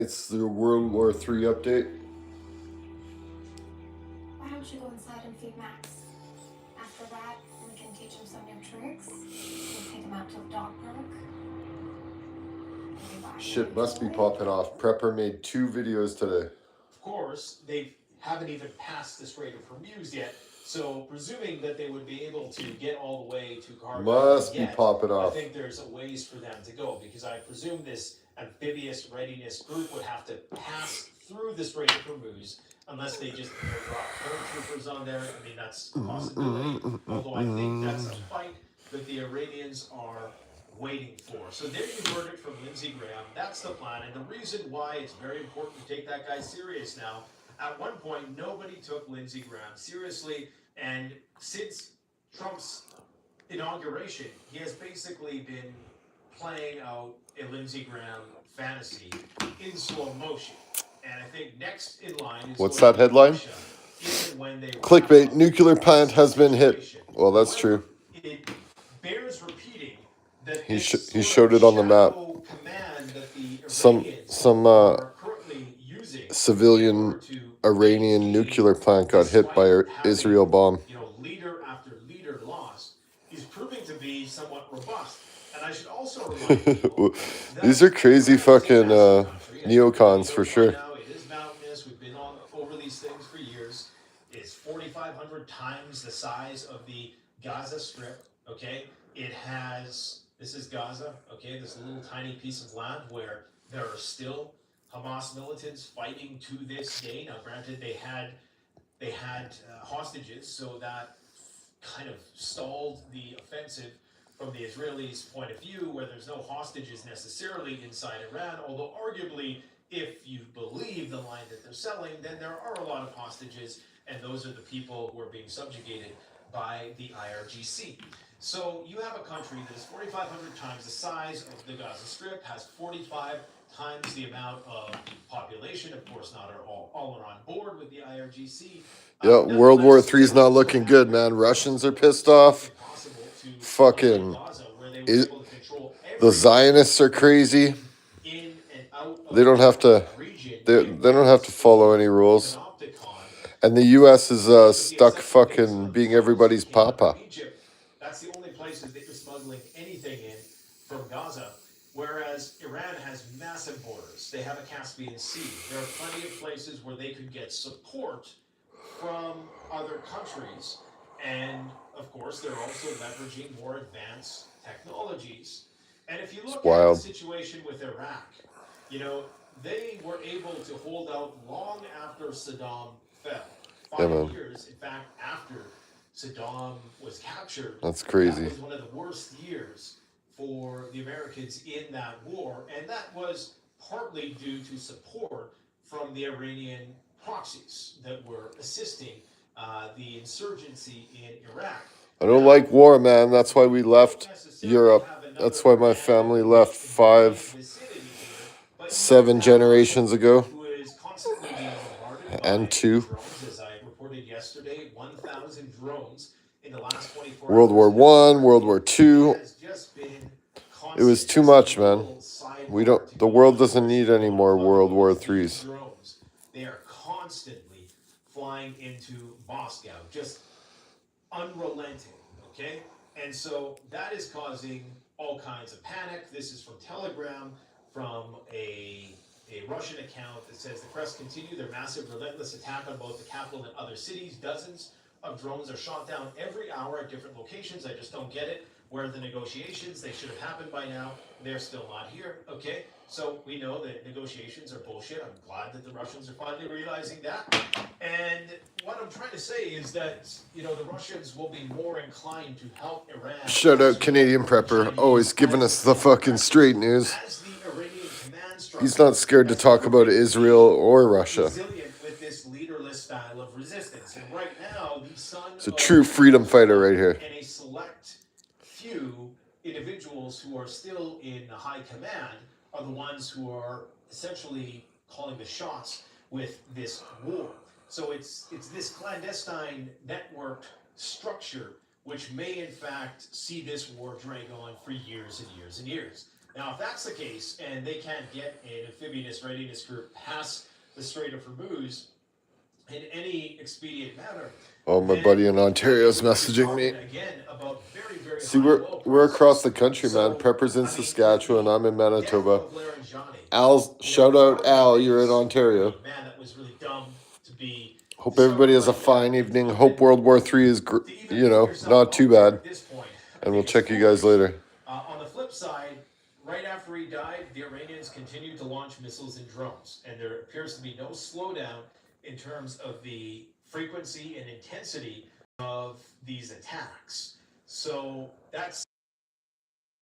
It's the World War III update. Why don't you go inside and feed Max? After that, we can teach him some new tricks. We'll take him out to the dog park. Shit must be popping off. Prepper made 2 videos today. Of course, they haven't even passed the Strait of Hormuz yet, so presuming that they would be able to get all the way to Kharkiv Must be yet, popping I off. think there's a ways for them to go, because I presume this amphibious readiness group would have to pass through the Strait of Hormuz unless they just drop paratroopers on there. I mean, that's a possibility, although I think that's a fight that the Iranians are waiting for. So there you heard it from Lindsey Graham. That's the plan. And the reason why it's very important to take that guy serious now, at one point, nobody took Lindsey Graham seriously. And since Trump's inauguration, he has basically been playing out a Lindsey Graham fantasy in slow motion. And I think next in line is what's that headline? Russia, even when they Clickbait, nuclear plant has been hit. Well, that's true. It bears repeating that He showed it on the map. Some civilian Iranian nuclear plant got hit by an Israel bomb. Leader after leader lost is proving to be somewhat robust. And I should also remind people these are crazy fucking neocons for sure. It is mountainous. We've been over these things for years. It's 4,500 times the size of the Gaza Strip. Okay, it has. This is Gaza. Okay, this little tiny piece of land where there are still Hamas militants fighting to this day. Now, granted, they had hostages, so that kind of stalled the offensive from the Israelis' point of view, where there's no hostages necessarily inside Iran. Although, arguably, if you believe the line that they're selling, then there are a lot of hostages, and those are the people who are being subjugated by the IRGC. So you have a country that is 4,500 times the size of the Gaza Strip, has 45 times the amount of population. Of course, not all are on board with the IRGC. Yeah, World War III is not looking good, man. Russians are pissed off. Fucking the Zionists are crazy. They don't have to. They don't have to follow any rules. And the U.S. is stuck fucking being everybody's papa. That's the only places that you're smuggling anything in from Gaza, whereas Iran has massive borders. They have a Caspian Sea. There are plenty of places where they could get support from other countries. And, of course, they're also leveraging more advanced technologies. And if you look at the situation with Iraq, they were able to hold out long after Saddam fell. 5 years, in fact, after Saddam was captured. That's crazy. That was one of the worst years for the Americans in that war, and that was partly due to support from the Iranian proxies that were assisting the insurgency in Iraq. I don't like war, man. That's why we left Europe. That's why my family left 7 generations ago. And 2. World War I, World War II. It was too much, man. The world doesn't need any more World War IIIs. They are constantly flying into Moscow, just unrelenting, okay? And so that is causing all kinds of panic. This is from Telegram, from a Russian account that says the press continue their massive, relentless attack on both the capital and other cities. Dozens of drones are shot down every hour at different locations. I just don't get it. Where are the negotiations? They should have happened by now. They're still not here. Okay, so we know that negotiations are bullshit. I'm glad that the Russians are finally realizing that. And what I'm trying to say is that, the Russians will be more inclined to help Iran. Shout out Canadian Prepper, always giving us the fucking straight news. He's not scared to talk about Israel or Russia. With this leaderless style of resistance. And right now, the son It's a true freedom fighter right here. And a select few individuals who are still in high command are the ones who are essentially calling the shots with this war. So it's this clandestine networked structure which may in fact see this war drag on for years and years and years. Now, if that's the case, and they can't get an amphibious readiness group past the Strait of Hormuz in any expedient manner, Oh, my buddy in Ontario is messaging me. Again, about very, very See, high we're oil across the country, prices. man. Pepper's in Saskatchewan. I'm in Manitoba. Johnny, Al, shout out Al. You're in Ontario. Man, that was really dumb to be. Hope everybody has a fine evening. Hope World War III is, not too bad. And we'll check you guys later. On the flip side, right after he died, the Iranians continued to launch missiles and drones, and there appears to be no slowdown in terms of the frequency and intensity of these attacks. So that's